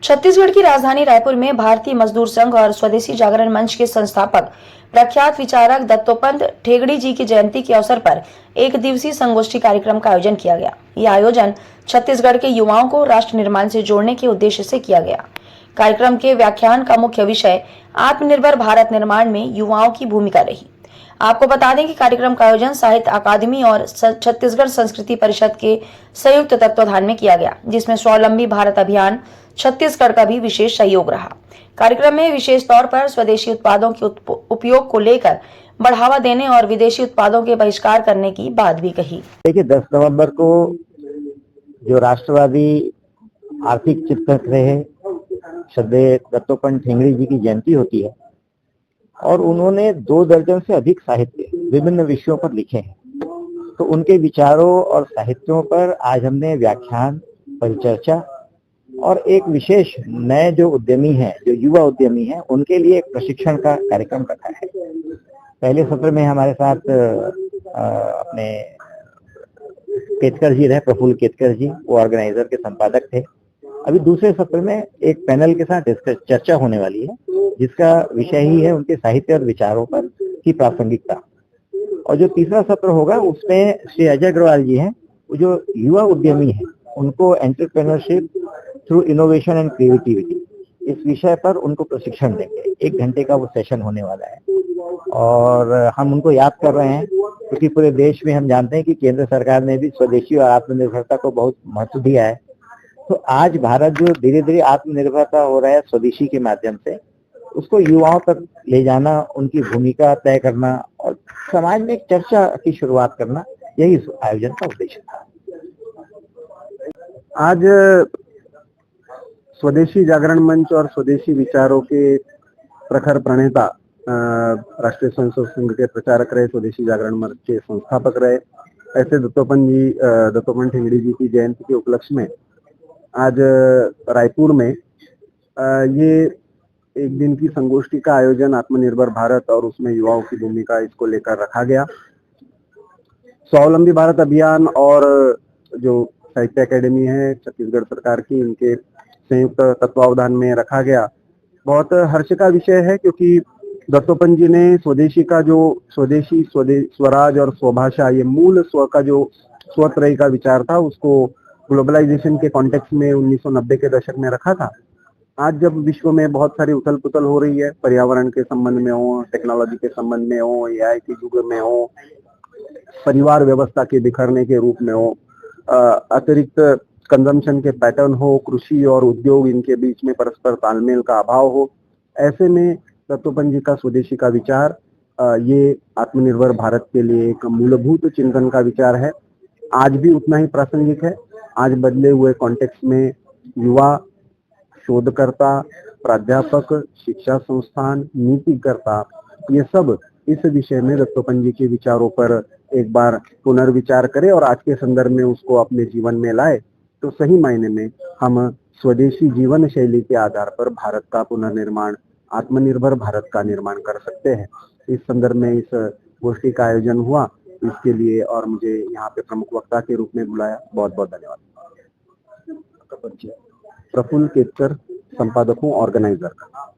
छत्तीसगढ़ की राजधानी रायपुर में भारतीय मजदूर संघ और स्वदेशी जागरण मंच के संस्थापक प्रख्यात विचारक दत्तोपंत ठेंगड़ी जी की जयंती के अवसर पर एक दिवसीय संगोष्ठी कार्यक्रम का आयोजन किया गया। यह आयोजन छत्तीसगढ़ के युवाओं को राष्ट्र निर्माण से जोड़ने के उद्देश्य से किया गया। कार्यक्रम के व्याख्यान का मुख्य विषय आत्मनिर्भर भारत निर्माण में युवाओं की भूमिका रही। आपको बता दें कि कार्यक्रम का आयोजन साहित्य अकादमी और छत्तीसगढ़ संस्कृति परिषद के संयुक्त तत्वाधान में किया गया, जिसमें स्वावलंबी भारत अभियान छत्तीसगढ़ का भी विशेष सहयोग रहा। कार्यक्रम में विशेष तौर पर स्वदेशी उत्पादों के उपयोग को लेकर बढ़ावा देने और विदेशी उत्पादों के बहिष्कार करने की बात भी कही। देखिए, 10 नवंबर को जो राष्ट्रवादी आर्थिक चिंतक रहे श्रद्धेय दत्तोपंत ठेंगड़ी जी की जयंती होती है और उन्होंने 2 दर्जन से अधिक साहित्य विभिन्न विषयों पर लिखे हैं। तो उनके विचारों और साहित्यों पर आज हमने व्याख्यान, परिचर्चा और एक विशेष नए जो उद्यमी हैं, जो युवा उद्यमी हैं, उनके लिए एक प्रशिक्षण का कार्यक्रम रखा है। पहले सत्र में हमारे साथ अपने केतकर जी रहे, प्रफुल्ल केतकर जी, वो ऑर्गेनाइजर के संपादक थे। अभी दूसरे सत्र में एक पैनल के साथ चर्चा होने वाली है, जिसका विषय ही है उनके साहित्य और विचारों पर की प्रासंगिकता। और जो तीसरा सत्र होगा उसमें श्री अजय अग्रवाल जी हैं, जो युवा उद्यमी हैं, उनको entrepreneurship through innovation and creativity, इस विषय पर उनको प्रशिक्षण देंगे। 1 घंटे का वो सेशन होने वाला है और हम उनको याद कर रहे हैं क्योंकि पूरे देश में हम जानते हैं कि केंद्र सरकार ने भी स्वदेशी और आत्मनिर्भरता को बहुत महत्व दिया है। तो आज भारत जो धीरे धीरे आत्मनिर्भरता हो रहा है स्वदेशी के माध्यम से, उसको युवाओं तक ले जाना, उनकी भूमिका तय करना और समाज में एक चर्चा की शुरुआत करना, यही इस आयोजन का उद्देश्य था। आज स्वदेशी जागरण मंच और स्वदेशी विचारों के प्रखर प्रणेता, राष्ट्रीय स्वयंसेवक संघ के प्रचारक रहे, स्वदेशी जागरण मंच के संस्थापक रहे, ऐसे दत्तोपंत ठेंगड़ी जी की जयंती के उपलक्ष्य में आज रायपुर में ये एक दिन की संगोष्ठी का आयोजन आत्मनिर्भर भारत और उसमें युवाओं की भूमिका, इसको लेकर रखा गया। स्वावलंबी भारत अभियान और जो साहित्य अकेडमी है छत्तीसगढ़ सरकार की, इनके संयुक्त तत्वावधान में रखा गया। बहुत हर्ष का विषय है क्योंकि दत्तोपंत जी ने स्वदेशी का जो स्वदेशी, स्वराज और स्वभाषा, ये मूल स्व का जो स्वत्रयी का विचार था, उसको ग्लोबलाइजेशन के कॉन्टेक्स्ट में 1990 के दशक में रखा था। आज जब विश्व में बहुत सारी उथल पुथल हो रही है, पर्यावरण के संबंध में हो, टेक्नोलॉजी के संबंध में हो, एआई के युग में हो, परिवार व्यवस्था के बिखरने के रूप में हो, अतिरिक्त कंजम्पशन के पैटर्न हो, कृषि और उद्योग, इनके बीच में परस्पर तालमेल का अभाव हो, ऐसे में दत्तोपंत जी का स्वदेशी का विचार, ये आत्मनिर्भर भारत के लिए एक मूलभूत चिंतन का विचार है। आज भी उतना ही प्रासंगिक है। आज बदले हुए कॉन्टेक्स्ट में युवा, शोधकर्ता, प्राध्यापक, शिक्षा संस्थान, नीतिकर्ता, ये सब इस विषय में दत्तोपंत जी के विचारों पर एक बार पुनर्विचार करें और आज के संदर्भ में उसको अपने जीवन में लाए, तो सही मायने में हम स्वदेशी जीवन शैली के आधार पर भारत का पुनर्निर्माण, आत्मनिर्भर भारत का निर्माण कर सकते हैं। इस संदर्भ में इस गोष्ठी का आयोजन हुआ, इसके लिए और मुझे यहाँ पे प्रमुख वक्ता के रूप में बुलाया, बहुत बहुत धन्यवाद। प्रफुल्ल केतकर, संपादक हूँ, ऑर्गेनाइजर का।